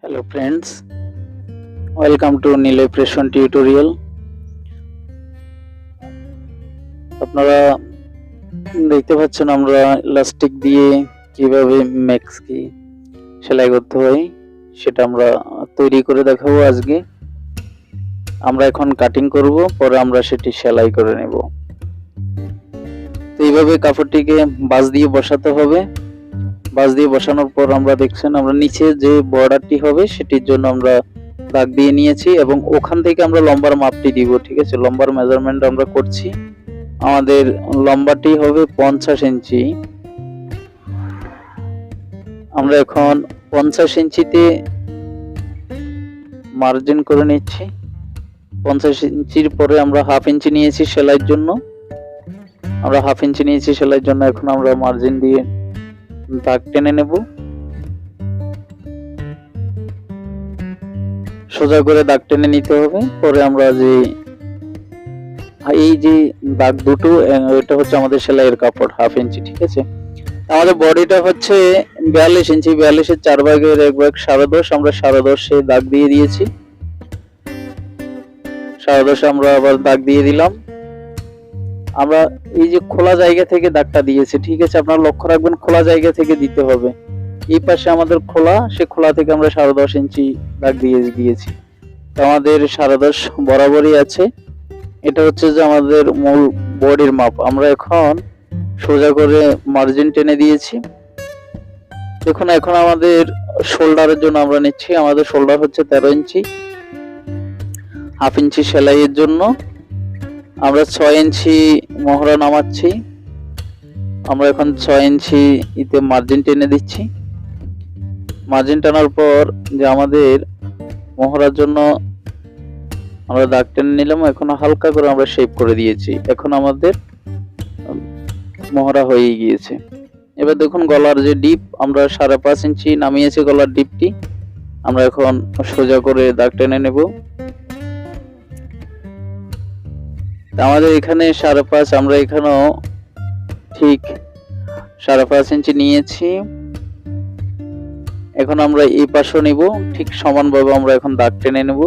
Hello friends, welcome to Niloy tutorial. আপনারা দেখতে পাচ্ছেন আমরা ইলাস্টিক দিয়ে কিভাবে maxi সেলাই করতে হয় সেটা আমরা তৈরি করে দেখাবো আজকে। আমরা এখন কাটিং করব, পরে আমরা সেটি সেলাই করে নেব। তো এইভাবে কাপড়টিকে বাঁশ দিয়ে বসাতে হবে। বাঁশ দিয়ে বসানোর পর আমরা দেখছেন আমরা নিচে যে বর্ডারটি হবে সেটির জন্য আমরা দাগ দিয়ে নিয়েছি এবং ওখান থেকে আমরা লম্বার মাপটি দিব। ঠিক আছে, লম্বার মেজারমেন্ট আমরা করছি। আমাদের লম্বাটি হবে 50 ইঞ্চি। আমরা এখন 50 ইঞ্চিতে মার্জিন করে নিচ্ছি। 50 ইঞ্চির পরে আমরা হাফ ইঞ্চি নিয়েছি সেলাইয়ের জন্য। এখন আমরা মার্জিন দিয়ে দাগ টেনে নেব। সোজা করে দাগ টেনে নিতে হবে। পরে আমরা যে এই যে দাগ দুটো, এটা হচ্ছে আমাদের সেলাইয়ের কাপড় হাফ ইঞ্চি। ঠিক আছে, আমাদের বডিটা হচ্ছে 42 ইঞ্চি। 42-এর 4 ভাগের 1 ভাগ 10.5। আমরা 10.5 দাগ দিয়ে দিয়েছি। 10.5 আমরা আবার দাগ দিয়ে দিলাম। আমরা এই যে খোলা জায়গা থেকে দাগটা দিয়েছি। ঠিক আছে, আপনারা লক্ষ্য রাখবেন খোলা জায়গা থেকে দিতে হবে। এই পাশে আমাদের খোলা, সে খোলা থেকে আমরা 10.5 ইঞ্চি দাগ দিয়ে দিয়েছি। তো আমাদের 10.5 বরাবরই আছে। এটা হচ্ছে যে আমাদের মূল বডির মাপ। আমরা এখন সোজা করে মার্জিন টেনে দিয়েছি। দেখুন এখন আমাদের শোল্ডারের জন্য আমরা নিচ্ছি। আমাদের শোল্ডার হচ্ছে 13 ইঞ্চি। হাফ ইঞ্চি সেলাইয়ের জন্য আমরা 6 ইঞ্চি মহড়া নামাচ্ছি। আমরা এখন 6 ইঞ্চি ইতে মার্জিন টেনে দিচ্ছি। মার্জিন টানার পর যে আমাদের মহড়ার জন্য আমরা দাগ টেনে নিলাম। এখন হালকা করে আমরা শেপ করে দিয়েছি। এখন আমাদের মহড়া হয়ে গিয়েছে। এবার দেখুন গলার যে ডিপ আমরা 5.5 ইঞ্চি নামিয়েছি। গলার ডিপটি আমরা এখন সোজা করে দাগ টেনে নেব। আমাদের এখানে 5.5, আমরা এখানেও ঠিক 5.5 ইঞ্চি নিয়েছি। এখন আমরা এই পাশও নিব, ঠিক সমানভাবে আমরা এখন দাগ টেনে নেব,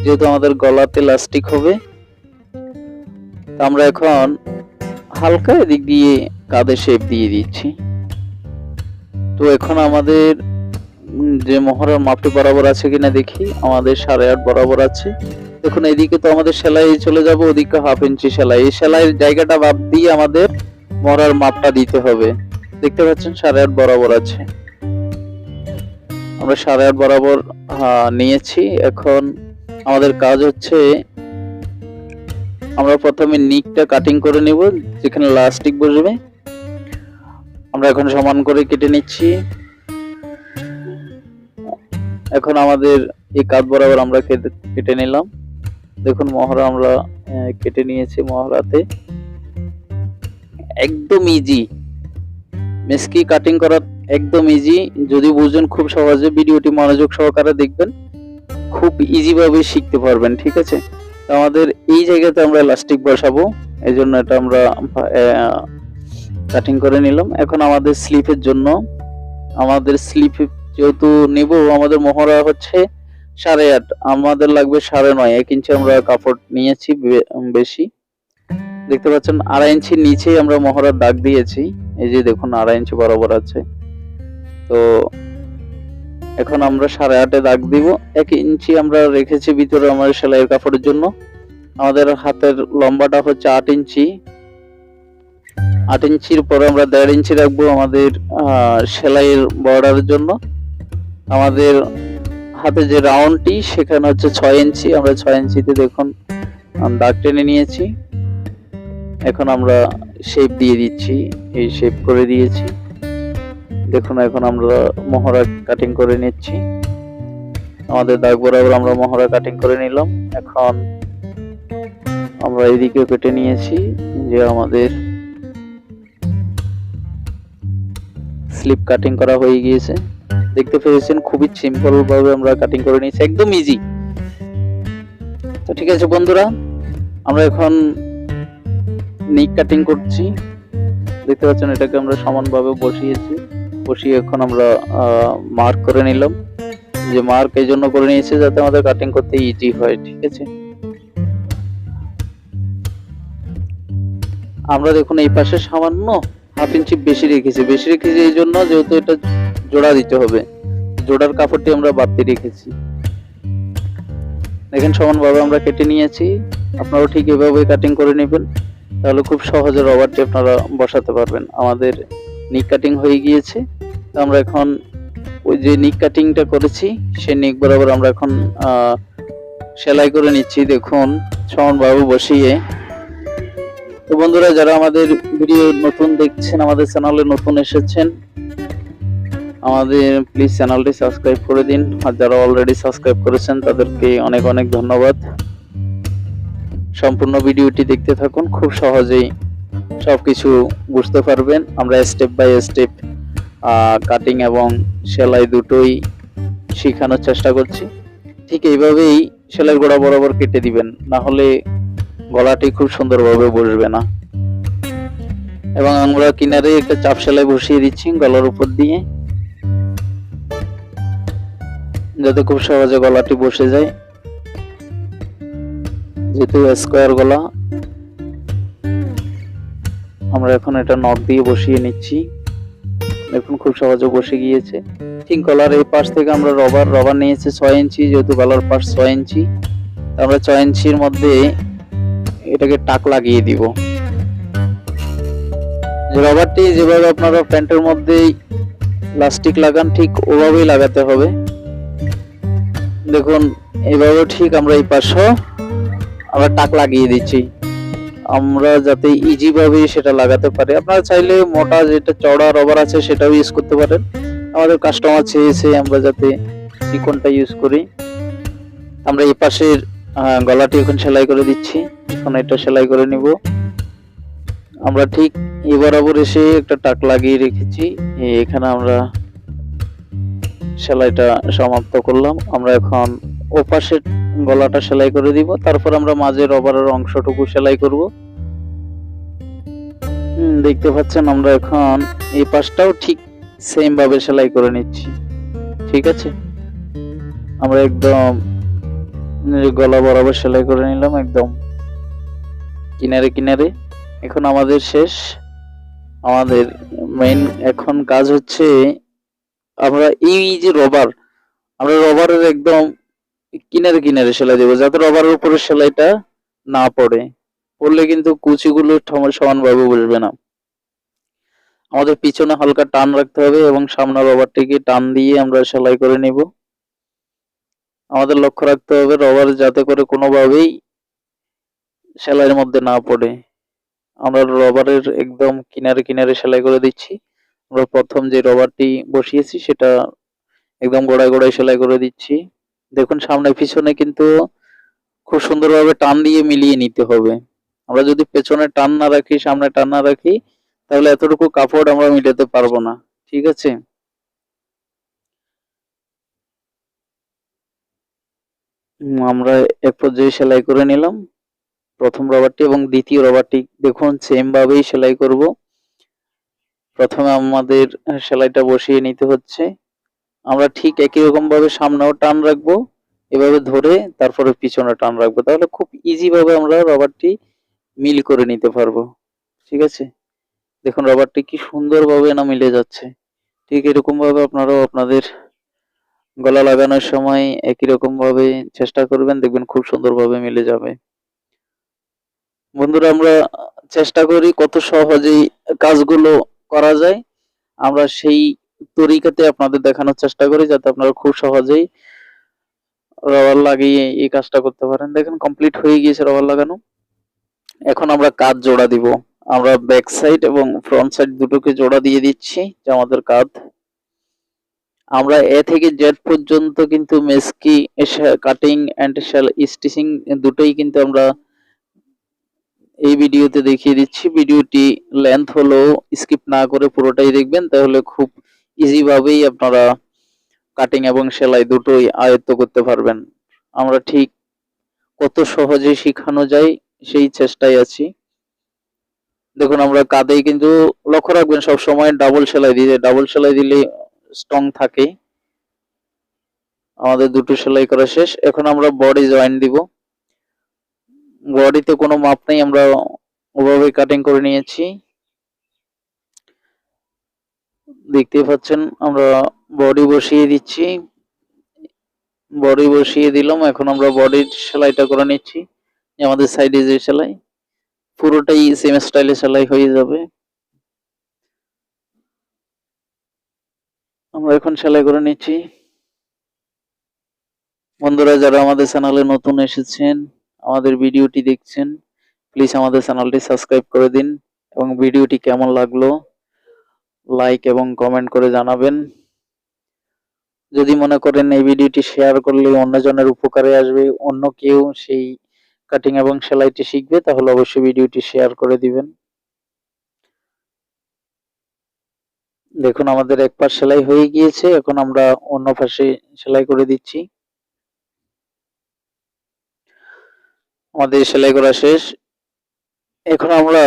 যেহেতু আমাদের গলাতে ইলাস্টিক হবে। আমরা এখন হালকা এদিক দিয়ে কাঁধে শেপ দিয়ে দিচ্ছি। তো এখন আমাদের যে মহড়ার মাপটি বরাবর আছে কিনা দেখি। আমাদের 8.5 বরাবর আছে। দেখুন এদিকে তো আমাদের সেলাই চলে যাবে, ওদিকে হাফ ইঞ্চি সেলাই। এই সেলাইয়ের জায়গাটা বাদ দিয়ে আমাদের মহড়ার মাপটা দিতে হবে। দেখতে পাচ্ছেন 8.5 বরাবর আছে। আমরা 8.5 বরাবর নিয়েছি। এখন আমাদের কাজ হচ্ছে আমরা প্রথমে নিকটা কাটিং করে নেব, যেখানে ইলাস্টিক বসবে। আমরা এখন সমান করে কেটে নিচ্ছি। এখন আমাদের এই কাঁধ বরাবর আমরা কেটে নিলাম। দেখুন মহড়া আমরা কেটে নিয়েছি। মহড়াতে একদম ইজি, মেসকি কাটিং করা একদম ইজি। যদি বুঝেন খুব সহজে, ভিডিওটি মনোযোগ সহকারে দেখবেন, খুব ইজি ভাবে শিখতে পারবেন। ঠিক আছে, আমাদের এই জায়গাতে আমরা ইলাস্টিক বসাবো, এই জন্য এটা আমরা কাটিং করে নিলাম। এখন আমাদের স্লিপের জন্য, আমাদের স্লিপ যেহেতু নেব, আমাদের মহড়া হচ্ছে 8.5, আমাদের লাগবে 9.5। 1 ইঞ্চি আমরা কাপড় নিয়েছি বেশি। দেখতে পাচ্ছেন 2.5 ইঞ্চির নিচে আমরা মহড়ার দাগ দিয়েছি। এই যে দেখুন 2.5 ইঞ্চি বরাবর আছে। তো এখন আমরা 8.5 দাগ দিব। 1 ইঞ্চি আমরা রেখেছি ভিতরে আমাদের সেলাইয়ের কাপড়ের জন্য। আমাদের হাতের লম্বাটা হচ্ছে 8 ইঞ্চি। 8 ইঞ্চির পরে আমরা 1.5 ইঞ্চি রাখবো আমাদের সেলাইয়ের বর্ডারের জন্য। আমাদের হাতে যে রাউন্ডটি সেখানে হচ্ছে 6 ইঞ্চি। আমরা 6 ইঞ্চিতে দেখুন দাগ টেনে নিয়েছি। এখন আমরা শেপ দিয়ে দিচ্ছি। এই শেপ করে দিয়েছি। দেখুন এখন আমরা মহড়া কাটিং করে নিচ্ছি। আমাদের দাগ বরাবর আমরা মহড়া কাটিং করে নিলাম। এখন আমরা এদিকে কেটে নিয়েছি যে আমাদের স্লিপ কাটিং করা হয়ে গিয়েছে। দেখতে পেয়েছেন খুবই সিম্পল ভাবে আমরা কাটিং করে নিয়েছি, একদম ইজি। তো ঠিক আছে বন্ধুরা, আমরা এখন নিক কাটিং করছি। দেখতে পাচ্ছেন এটাকে আমরা সমানভাবে বসিয়ে এখন আমরা মার্ক করে নিলাম। যে মার্ক এই জন্য করে নিয়েছে যাতে আমাদের কাটিং করতে ইজি হয়। ঠিক আছে, আমরা দেখুন এই পাশে সামান্য হাফ ইঞ্চি বেশি রেখেছি এই জন্য, যেহেতু এটা জোড়া দিতে হবে, জোড়ার কাপড়টি আমরা বাড়তি রেখেছি। দেখেন সমানভাবে আমরা কেটে নিয়েছি, আপনারাও ঠিক এভাবে কাটিং করে নেবেন, তাহলে খুব সহজে রবারটি আপনারা বসাতে পারবেন। আমাদের নিক কাটিং হয়ে গিয়েছে, তো আমরা এখন ওই যে নিক কাটিংটা করেছি সেই নিক বরাবর আমরা এখন সেলাই করে নিচ্ছি। দেখুন সমানভাবে বসিয়ে। তো বন্ধুরা, যারা আমাদের ভিডিও নতুন দেখছেন, আমাদের চ্যানেলে নতুন এসেছেন, আমাদের প্লিজ চ্যানেলটি সাবস্ক্রাইব করে দিন, আর যারা অলরেডি সাবস্ক্রাইব করেছেন তাদেরকে অনেক অনেক ধন্যবাদ। সম্পূর্ণ ভিডিওটি দেখতে থাকুন, খুব সহজেই সবকিছু বুঝতে পারবেন। আমরা স্টেপ বাই স্টেপ কাটিং এবং সেলাই দুটোই শেখানোর চেষ্টা করছি। ঠিক এইভাবেই সেলাই গোড়া বরাবর কেটে দিবেন, না হলে গলাটি খুব সুন্দরভাবে বসবে না। এবং আমরা কিনারে একটা চাপ সেলাই বসিয়ে দিচ্ছি গলার উপর দিয়ে, যাতে খুব সহজে গলাটি বসে যায়, যেহেতু স্কোয়ার গলা। আমরা এখন এটা নট দিয়ে বসিয়ে নিচ্ছি, দেখুন খুব সহজে বসে গিয়েছে। ঠিক গলার এই পাশ থেকে আমরা রবার নিয়েছি 6 ইঞ্চি, যেহেতু গলার পাশ 6 ইঞ্চি, আমরা 6 ইঞ্চির মধ্যে এটাকে টাক লাগিয়ে দিব। রবারটি যেভাবে আপনারা প্যান্টের মধ্যে প্লাস্টিক লাগান ঠিক ওভাবেই লাগাতে হবে। দেখুন এইভাবে ঠিক আমরা এই পাশে আমরা টাক লাগিয়ে দিচ্ছি, আমরা যাতে ইজি ভাবে সেটা লাগাতে পারি। আপনারা চাইলে মোটা যেটা চওড়া রবার আছে সেটাও ইউজ করতে পারেন, আমাদের কাস্টমার চেয়েছে আমরা যাতে চিকনটা ইউজ করি। আমরা এই পাশের গলাটি এখন সেলাই করে দিচ্ছি, এখন এটা সেলাই করে নিব। আমরা ঠিক এই বরাবর এসে একটা টাক লাগিয়ে রেখেছি, এখানে আমরা সেলাইটা সমাপ্ত করলাম। আমরা এখন ওপাশের গলাটা সেলাই করে দিব, তারপর আমরা মাঝে রবারের অংশটুকু সেলাই করব। দেখতে পাচ্ছেন আমরা এখন এই পাশটাও ঠিক সেম ভাবে সেলাই করে নিচ্ছি। ঠিক আছে, আমরা একদম গলা বরাবর সেলাই করে নিলাম, একদম কিনারে কিনারে। এখন আমাদের শেষ। আমাদের মেইন এখন কাজ হচ্ছে আমরা এই যে আমরা রবারের একদম কিনারে কিনারে সেলাই দেবো, যাতে রবারের উপরে সেলাইটা না পড়ে, পড়লে কিন্তু কুচিগুলো সমানভাবে বসবে না। আমাদের পিছনে হালকা টান রাখতে হবে এবং সামনে রবারটিকে টান দিয়ে আমরা সেলাই করে নিব। আমাদের লক্ষ্য রাখতে হবে রবার যাতে করে কোনোভাবেই সেলাইয়ের মধ্যে না পড়ে। আমরা রবারের একদম কিনারে কিনারে সেলাই করে দিচ্ছি। আমরা প্রথম যে রবারটি বসিয়েছি সেটা একদম গোড়ায় গোড়ায় সেলাই করে দিচ্ছি। দেখুন সামনে পিছনে কিন্তু খুব সুন্দরভাবে টান দিয়ে মিলিয়ে নিতে হবে। আমরা যদি পেছনে টান না রাখি, সামনে টান না রাখি, তাহলে এতটুকু কাপড় আমরা মিলাতে পারবো না। ঠিক আছে, আমরা এক পর্যায়ে সেলাই করে নিলাম প্রথম রবারটি এবং দ্বিতীয় রবারটি। দেখুন সেম ভাবেই সেলাই করব। প্রথমে আমাদের সেলাইটা বসিয়ে নিতে হচ্ছে, আমরা ঠিক একই রকম ভাবে সামনেও টান রাখবো, এভাবে ধরে তারপরে পিছনে টান রাখবো, তাহলে খুব ইজি ভাবে আমরা রবারটি মিল করে নিতে পারবো। ঠিক আছে, দেখুন রবারটি কি সুন্দরভাবে না মিলে যাচ্ছে। ঠিক এরকম ভাবে আপনারাও আপনাদের গলা লাগানোর সময় একই রকম ভাবে চেষ্টা করবেন, দেখবেন খুব সুন্দরভাবে মিলে যাবে। বন্ধুরা, আমরা চেষ্টা করি কত সহজেই কাজগুলো করা যায়, আমরা সেই তরিকাতে আপনাদের দেখানোর চেষ্টা করি, যাতে আপনারা খুব সহজেই রবার লাগিয়ে এই কাজটা করতে পারেন। দেখেন কমপ্লিট হয়ে গিয়েছে রবার লাগানো। এখন আমরা কাঁধ জোড়া দিব। আমরা ব্যাক সাইড এবং ফ্রন্ট সাইড দুটোকে জোড়া দিয়ে দিচ্ছি জামাদের কাঁধ। আমরা এ থেকে জেড পর্যন্ত কিন্তু মেসকি কাটিং এন্ড স্টিচিং দুটোই কিন্তু আমরা এই ভিডিওতে দেখিয়ে দিচ্ছি। ভিডিওটি লেন্থ হলো স্কিপ না করে পুরোটাই দেখবেন, তাহলে খুব ইজি ভাবেই আপনারা কাটিং এবং সেলাই দুটোই আয়ত্ত করতে পারবেন। আমরা ঠিক কত সহজে শেখানো যায় সেই চেষ্টায় আছি। দেখুন আমরা কাঁধেই কিন্তু লক্ষ্য রাখবেন সব সময় ডাবল সেলাই দিলে স্ট্রং থাকে। আমাদের দুটো সেলাই করা শেষ। এখন আমরা বডি জয়েন দিব। বডিতে কোনো মাপ নেই, আমরা ওভাবে কাটিং করে নিয়েছি। দেখতেই পাচ্ছেন আমরা বডি বসিয়ে দিচ্ছি। বডি বসিয়ে দিলাম। এখন আমরা বডির সেলাইটা করে নিচ্ছি। আমাদের সাইডে যে সেলাই, পুরোটাই সেম স্টাইলে সেলাই হয়ে যাবে। আমরা এখন সেলাই করে নিচ্ছি। বন্ধুরা, যারা আমাদের চ্যানেলে নতুন এসেছেন, আমাদের ভিডিওটি দেখছেন, প্লিজ আমাদের চ্যানেলটি সাবস্ক্রাইব করে দিন এবং ভিডিওটি কেমন লাগলো লাইক এবং কমেন্ট করে জানাবেন। যদি মনে করেন এই ভিডিওটি শেয়ার করলে অন্যজনের উপকারে আসবে, অন্য কেউ সেই কাটিং এবং সেলাইটি শিখবে, তাহলে অবশ্যই ভিডিওটি শেয়ার করে দিবেন। দেখুন আমাদের এক পাশ সেলাই হয়ে গিয়েছে, এখন আমরা অন্য পাশে সেলাই করে দিচ্ছি। আমাদের সেলাই করা শেষ। এখন আমরা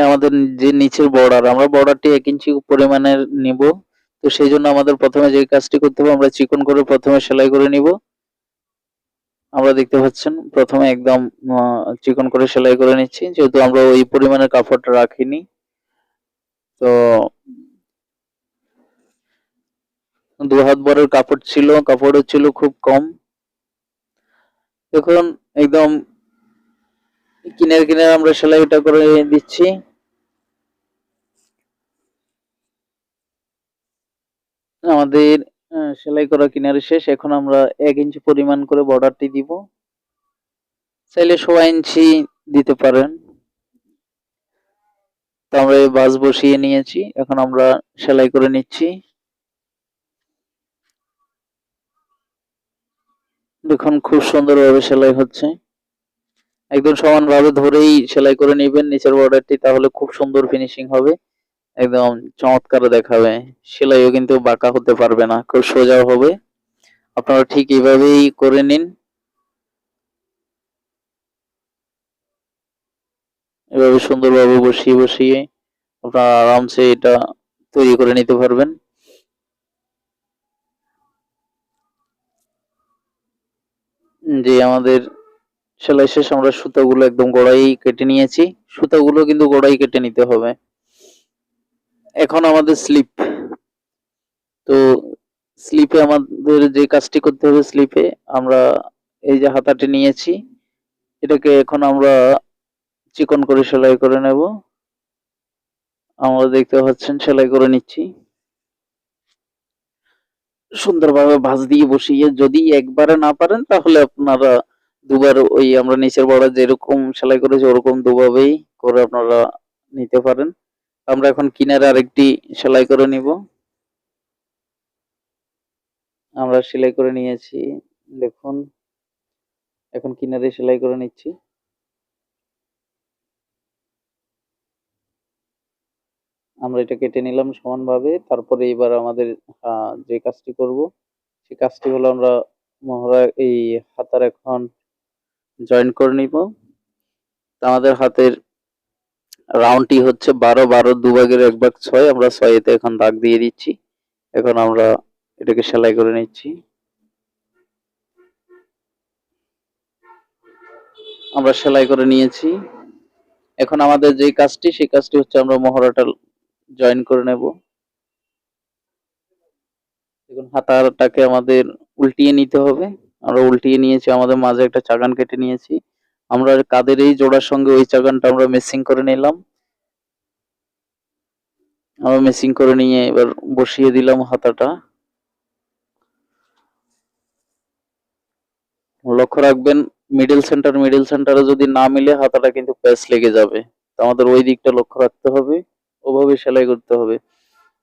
আমাদের যে নিচের বর্ডার, আমরা বর্ডারটি 1 ইঞ্চি পরিমাণের নিব। তো সেই জন্য আমাদের প্রথমে যে কাজটি করতে হবে, আমরা চিকন করে প্রথমে সেলাই করে নিব। আমরা দেখতে পাচ্ছেন প্রথমে একদম চিকন করে সেলাই করে নিচ্ছি, যেহেতু আমরা ওই পরিমাণের কাপড়টা রাখিনি। তো 2 হাত বরের কাপড় ছিল, কাপড়ও ছিল খুব কম। এখন একদম কিনারে কিনারে আমরা সেলাইটা করে দিচ্ছি। আমাদের সেলাই করা কিনারে শেষ। এখন আমরা 1 ইঞ্চি পরিমাণ করে বর্ডারটি দিব। চাইলে 1.5 ইঞ্চি দিতে পারেন। তো আমরা এই বাস বসিয়ে নিয়েছি, এখন আমরা সেলাই করে নিচ্ছি। দেখুন খুব সুন্দরভাবে সেলাই হচ্ছে। একদম সমানভাবে ধরেই সেলাই করে নেবেন নিচের বর্ডারটি, তাহলে খুব সুন্দর ফিনিশিং হবে, একদম চমৎকার দেখাবে। সেলাইও কিন্তু বাঁকা হতে পারবে না, খুব সোজা হবে। আপনারা ঠিক এইভাবেই করে নিন। এভাবে সুন্দরভাবে বসিয়ে বসিয়ে আপনারা আরামসে এটা তৈরি করে নিতে পারবেন। যে আমাদের সেলাই শেষ, আমরা সুতাগুলো একদম গোড়ায় কেটে নিয়েছি। সুতাগুলো কিন্তু গোড়ায় কেটে নিতে হবে। এখন আমাদের স্লিপ। তো স্লিপে আমাদের যে কাজটি করতে হবে, স্লিপে আমরা এই যে হাতাটি নিয়েছি, এটাকে এখন আমরা চিকন করে সেলাই করে নেব। আমরা দেখতে পাচ্ছেন সেলাই করে নিচ্ছি সুন্দরভাবে, ভাঁজ দিয়ে বসিয়ে। যদি একবারে না পারেন তাহলে আপনারা দুবার, ওই আমরা নিচের বর্ডার যেরকম সেলাই করেছি ওরকম দুভাবেই করে আপনারা নিতে পারেন। আমরা এখন কিনারে আরেকটি সেলাই করে নিব। আমরা সেলাই করে নিয়েছি, দেখুন এখন কিনারে সেলাই করে নিচ্ছি। আমরা এটা কেটে নিলাম সমানভাবে। তারপরে এবার আমাদের যে কাজটি করব, সেই কাজটি হলো আমরা মহড়া এই হাতার এখন জয়েন করে নিব। আমাদের হাতের রাউন্ডটি হচ্ছে 12 দুভাগের 1/6। আমরা 6-তে এখন দাগ দিয়ে দিচ্ছি। এখন আমরা এটাকে সেলাই করে নিচ্ছি। আমরা সেলাই করে নিয়েছি। এখন আমাদের যে কাজটি, সেই কাজটি হচ্ছে আমরা মহড়াটা জয়েন করে নেব। দেখুন হাতাটাকে আমাদের উল্টিয়ে নিতে হবে। আমরা উল্টিয়ে নিয়েছি, আমাদের মাঝে একটা চাগান কেটে নিয়েছি। আমরা কাদের এই জোড়ার সঙ্গে ওই চাগানটা আমরা মেসিং করে নিলাম। আমরা মেসিং করে নিয়ে এবার বসিয়ে দিলাম হাতাটা। লক্ষ্য রাখবেন মিডল সেন্টারে যদি না মিলে হাতাটা কিন্তু প্যাচ লেগে যাবে। তো আমাদের ওই দিকটা লক্ষ্য রাখতে হবে, ওভাবে সেলাই করতে হবে।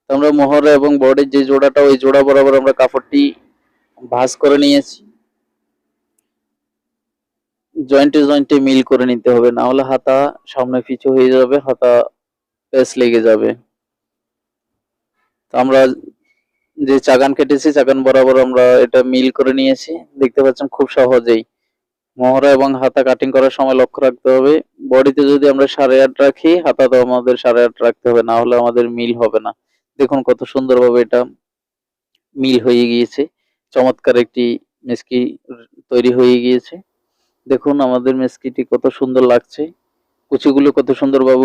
তো আমরা মোহরা এবং বডির যে জোড়াটা, ওই জোড়া বরাবর আমরা কাপড়টি ভাঁজ করে নিয়েছি। জয়েন্টে জয়েন্টে মিল করে নিতে হবে, না হলে হাতা সামনে পিছু হয়ে যাবে, হাতা প্যাচ লেগে যাবে। তো আমরা যে চাগান কেটেছি, চাগান বরাবর আমরা এটা মিল করে নিয়েছি। দেখতে পাচ্ছেন খুব সহজেই। মহড়া এবং হাতা কাটিং করার সময় লক্ষ্য রাখতে হবে, বডিতে যদি আমরা 8.5 রাখি, হাতাতেও আমাদের 8.5 রাখতে হবে, না হলে আমাদের মিল হবে না। দেখুন কত সুন্দরভাবে এটা মিল হয়ে গিয়েছে। চমৎকার একটি মেসকি তৈরি হয়ে গিয়েছে। দেখুন আমাদের মেসকিটি কত সুন্দর লাগছে, কুচিগুলো কত সুন্দরভাবে